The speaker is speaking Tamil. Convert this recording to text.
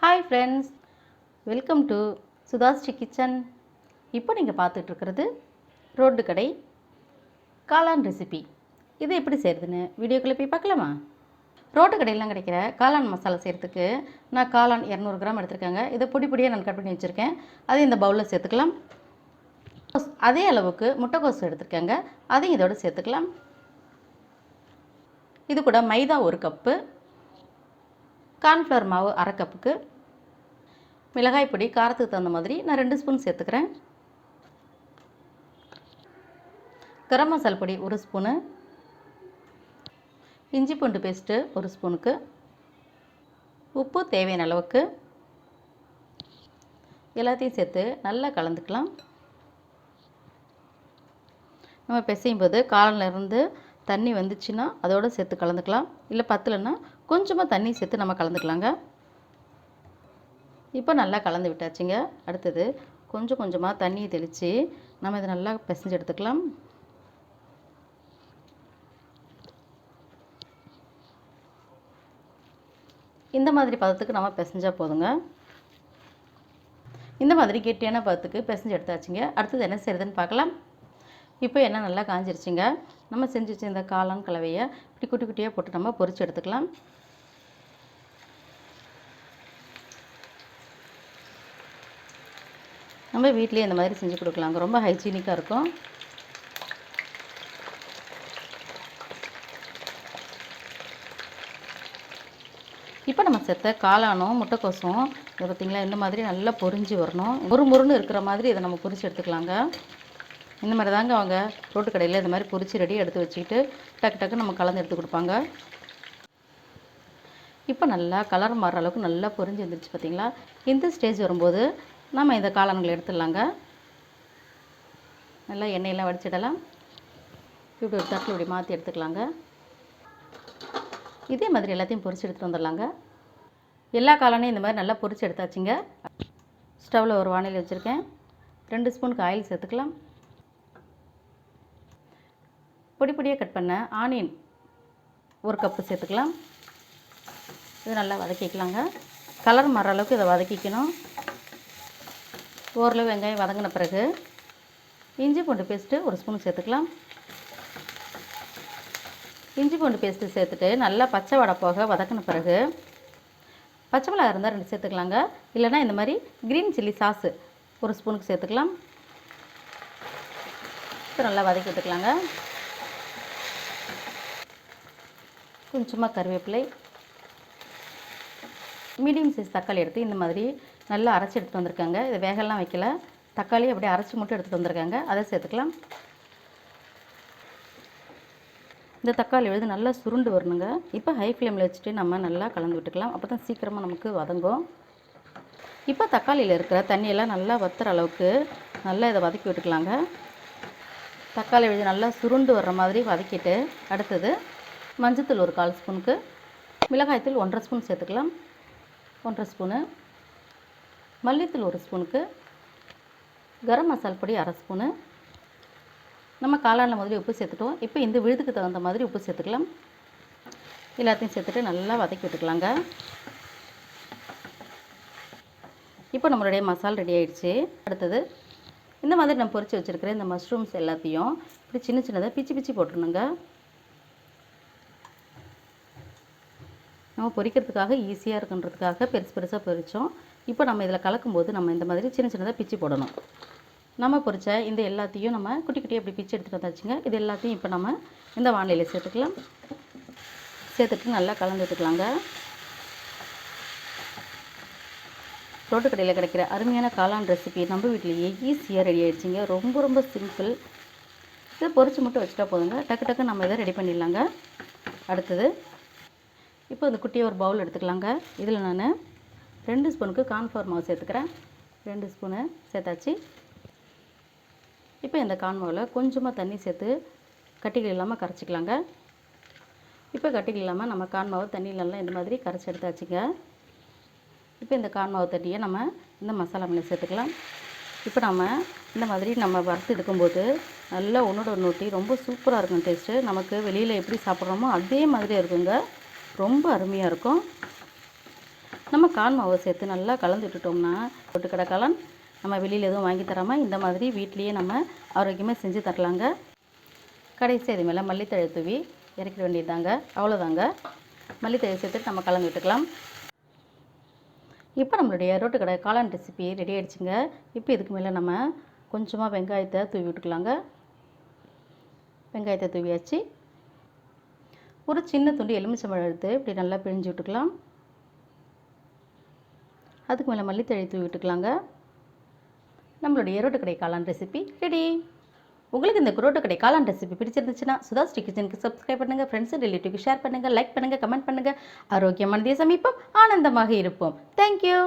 Hi friends, welcome to Sudhasri kitchen. இப்போ நீங்கள் பார்த்துட்டு இருக்கிறது ரோட்டு கடை காளான் ரெசிபி. இது எப்படி செய்கிறதுன்னு வீடியோக்குள்ளே போய் பார்க்கலாமா? ரோட்டு கடையிலாம் கிடைக்கிற காளான் மசாலா செய்கிறதுக்கு நான் காளான் 200 கிராம் எடுத்துருக்கேங்க. இதை பொடி பொடியாக நான் கட் பண்ணி வச்சுருக்கேன். அதை இந்த பவுலில் சேர்த்துக்கலாம். அதே அளவுக்கு முட்டைக்கோஸ் எடுத்துருக்கேங்க. அதையும் இதோடு சேர்த்துக்கலாம். இது கூட மைதா 1 கப்பு, கார்ன்ஃப்ளவர் மாவு 1/2 கப்புக்கு, மிளகாய் பொடி காரத்துக்கு தகுந்த மாதிரி நான் 2 ஸ்பூன் சேர்த்துக்கிறேன். கரம் மசாலா பொடி 1 ஸ்பூனு, இஞ்சி பூண்டு பேஸ்ட்டு 1 ஸ்பூனுக்கு, உப்பு தேவையான அளவுக்கு, எல்லாத்தையும் சேர்த்து நல்லா கலந்துக்கலாம். நம்ம பிசையும் போது காளான்லேருந்து தண்ணி வந்துச்சுன்னா அதோடு சேர்த்து கலந்துக்கலாம். இல்லை பத்தலைன்னா கொஞ்சமாக தண்ணி சேர்த்து நம்ம கலந்துக்கலாங்க. இப்போ நல்லா கலந்து விட்டாச்சுங்க. அடுத்தது கொஞ்சம் கொஞ்சமாக தண்ணியை தெளித்து நம்ம இதை நல்லா பிசைஞ்சு எடுத்துக்கலாம். இந்த மாதிரி பதத்துக்கு நம்ம பிசைஞ்சால் போதுங்க. இந்த மாதிரி கெட்டியான பதத்துக்கு பிசைஞ்சு எடுத்தாச்சுங்க. அடுத்தது என்ன செய்கிறதுன்னு பார்க்கலாம். இப்போ எண்ணெய் நல்லா காஞ்சிருச்சுங்க. நம்ம செஞ்சு வச்சு இந்த காளான் கலவையை இப்படி குட்டி குட்டியாக போட்டு நம்ம பொரிச்சு எடுத்துக்கலாம். நம்ம வீட்டிலேயே இந்த மாதிரி செஞ்சு கொடுக்கலாங்க. ரொம்ப ஹைஜீனிக்காக இருக்கும். இப்போ நம்ம சேர்த்த காளானும் முட்டைக்கோசும் இதை பார்த்திங்களா, இந்த மாதிரி நல்லா பொரிஞ்சு வரணும். முறுமுறுன்னு இருக்கிற மாதிரி இதை நம்ம பொரிச்சு எடுத்துக்கலாங்க. இந்த மாதிரி தாங்க அவங்க ரோட்டு கடையில் இந்த மாதிரி பொரிச்சு ரெடி எடுத்து வச்சுக்கிட்டு டக்கு டக்கு நம்ம கலந்து எடுத்து கொடுப்பாங்க. இப்போ நல்லா கலர் மாறுற அளவுக்கு நல்லா பொரிஞ்சு வந்துருச்சு பார்த்திங்களா. இந்த ஸ்டேஜ் வரும்போது நம்ம இந்த காளான்களை எடுத்துடலாங்க. நல்லா எண்ணெயெல்லாம் வடிச்சிடலாம். இப்படி ஒரு தட்டில் இப்படி மாற்றி எடுத்துக்கலாங்க. இதே மாதிரி எல்லாத்தையும் பொரிச்சு எடுத்துகிட்டு வந்துடலாங்க. எல்லா காளானையும் இந்த மாதிரி நல்லா பொரிச்சு எடுத்தாச்சுங்க. ஸ்டவ்வில் ஒரு வாணலி வச்சுருக்கேன். 2 ஸ்பூனுக்கு ஆயில் சேர்த்துக்கலாம். பொடி பொடியாக கட் பண்ண ஆனியன் 1 கப்பு சேர்த்துக்கலாம். இது நல்லா வதக்கிக்கலாங்க. கலர் மாற அளவுக்கு இதை வதக்கிக்கணும். ஓரளவு வெங்காயம் வதங்கின பிறகு இஞ்சி பூண்டு பேஸ்ட்டு 1 ஸ்பூன் சேர்த்துக்கலாம். இஞ்சி பூண்டு பேஸ்ட்டு சேர்த்துட்டு நல்லா பச்சை வடை போக வதக்கின பிறகு பச்சை மிளகாய் இருந்தால் 2 சேர்த்துக்கலாங்க. இல்லைனா இந்த மாதிரி க்ரீன் சில்லி சாஸு 1 ஸ்பூனுக்கு சேர்த்துக்கலாம். இப்போ நல்லா வதக்கி விட்டுக்கலாங்க. கொஞ்சமாக கருவேப்பிலை, மீடியம் சைஸ் தக்காளி எடுத்து இந்த மாதிரி நல்லா அரைச்சி எடுத்துகிட்டு வந்திருக்காங்க. இதை வேகலாம் வைக்கல, தக்காளி அப்படியே அரைச்சி மட்டும் எடுத்துகிட்டு வந்திருக்காங்க. அதை சேர்த்துக்கலாம். இந்த தக்காளி விழுது நல்லா சுருண்டு வரணுங்க. இப்போ ஹை ஃப்ளேமில் வச்சுட்டு நம்ம நல்லா கலந்து விட்டுக்கலாம். அப்போ தான் சீக்கிரமாக நமக்கு வதங்கும். இப்போ தக்காளியில் இருக்கிற தண்ணியெல்லாம் நல்லா வத்துற அளவுக்கு நல்லா இதை வதக்கி விட்டுக்கலாங்க. தக்காளி விழுது நல்லா சுருண்டு வர்ற மாதிரி வதக்கிட்டு அடுத்தது மஞ்சத்தூள் 1/4 ஸ்பூனுக்கு, மிளகாய்த்தூள் 1/2 ஸ்பூன் சேர்த்துக்கலாம். 1/2 ஸ்பூனு மல்லித்தூள் 1 ஸ்பூனுக்கு, கரம் மசாலா பொடி 1/2 ஸ்பூனு. நம்ம காளானில் முதல்ல உப்பு சேர்த்துட்டோம். இப்போ இந்த விழுதுக்கு தகுந்த மாதிரி உப்பு சேர்த்துக்கலாம். எல்லாத்தையும் சேர்த்துட்டு நல்லா வதக்கி விட்டுக்கலாங்க. இப்போ நம்மளுடைய மசாலா ரெடி ஆகிடுச்சு. அடுத்தது இந்த மாதிரி நம்ம பொரித்து வச்சுருக்கிற இந்த மஷ்ரூம்ஸ் எல்லாத்தையும் இப்படி சின்ன சின்னதாக பிச்சு போட்டுருணுங்க. நம்ம பொரிக்கிறதுக்காக ஈஸியாக இருக்குன்றதுக்காக பெருசாக பொரித்தோம். இப்போ நம்ம இதில் கலக்கும்போது நம்ம இந்த மாதிரி சின்ன சின்னதாக பிச்சு போடணும். நம்ம பொரித்த இந்த எல்லாத்தையும் நம்ம குட்டி குட்டியாக இப்படி பிச்சு எடுத்துகிட்டு வந்தாச்சுங்க. இது எல்லாத்தையும் இப்போ நம்ம இந்த வானிலையில் சேர்த்துக்கலாம். சேர்த்துட்டு நல்லா கலந்து எடுத்துக்கலாங்க. ரோட்டு கடையில் கிடைக்கிற அருமையான காளான் ரெசிபி நம்ம வீட்டிலேயே ஈஸியாக ரெடி ஆகிடுச்சிங்க. ரொம்ப சிம்பிள். இதை பொரிச்சு மட்டும் வச்சுட்டா போதுங்க. டக்கு டக்கு நம்ம இதை ரெடி பண்ணிடலாங்க. அடுத்தது இப்போ இந்த குட்டியை ஒரு பவுல் எடுத்துக்கலாங்க. இதில் நான் 2 ஸ்பூனுக்கு கார்ன்ஃப்ளவர் மாவு சேர்த்துக்கிறேன். 2 ஸ்பூனு சேர்த்தாச்சு. இப்போ இந்த கார்ன் மாவில் கொஞ்சமாக தண்ணி சேர்த்து கட்டிகள் இல்லாமல் கரைச்சிக்கலாங்க. இப்போ கட்டிகள் இல்லாமல் நம்ம கார்ன் மாவு தண்ணியிலலாம் இந்த மாதிரி கரைச்சி எடுத்தாச்சுங்க. இப்போ இந்த கார்ன் மாவு தண்ணியை நம்ம இந்த மசாலா மேலே சேர்த்துக்கலாம். இப்போ நம்ம இந்த மாதிரி நம்ம வறுத்து எடுக்கும்போது நல்லா ஒன்றோட ஒன்று ஒட்டி ரொம்ப சூப்பராக இருக்கும் டேஸ்ட்டு. நமக்கு வெளியில் எப்படி சாப்பிட்றோமோ அதே மாதிரி இருக்குங்க. ரொம்ப அருமையாக இருக்கும். நம்ம கான் மாவை சேர்த்து நல்லா கலந்து விட்டுட்டோம்னா ரொட்டுக்கடை காளான் நம்ம வெளியில் எதுவும் வாங்கி தராமல் இந்த மாதிரி வீட்லேயே நம்ம ஆரோக்கியமாக செஞ்சு தரலாங்க. கடைசி இது மேலே மல்லித்தழை தூவி இறக்கிட வேண்டியதுதாங்க. அவ்வளோதாங்க. மல்லித்தழை சேர்த்துட்டு நம்ம கலந்து விட்டுக்கலாம். இப்போ நம்மளுடைய ரோட்டுக்கடை காளான் ரெசிபி ரெடி ஆகிடுச்சுங்க. இப்போ இதுக்கு மேலே நம்ம கொஞ்சமாக வெங்காயத்தை தூவி விட்டுக்கலாங்க. வெங்காயத்தை தூவியாச்சு. ஒரு சின்ன துண்டு எலுமிச்சம்பழம் எடுத்து இப்படி நல்லா பிழிஞ்சு விட்டுக்கலாம். அதுக்கு மேலே மல்லித்தழை தூவி விட்டுக்கலாங்க. நம்மளுடைய ரோட்டுக்கடை காளான் ரெசிபி ரெடி. உங்களுக்கு இந்த ரோட்டுக்கடை காளான் ரெசிபி பிடிச்சிருந்துச்சுன்னா சுதாஸ்ரீ கிச்சனுக்கு சப்ஸ்கிரைப் பண்ணுங்கள், ஃப்ரெண்ட்ஸ் அண்ட் ரிலேட்டிவ்க்கு ஷேர் பண்ணுங்கள், லைக் பண்ணுங்கள், கமெண்ட் பண்ணுங்கள். ஆரோக்கியமானதே சமைப்போம், ஆனந்தமாக இருப்போம். தேங்க்யூ.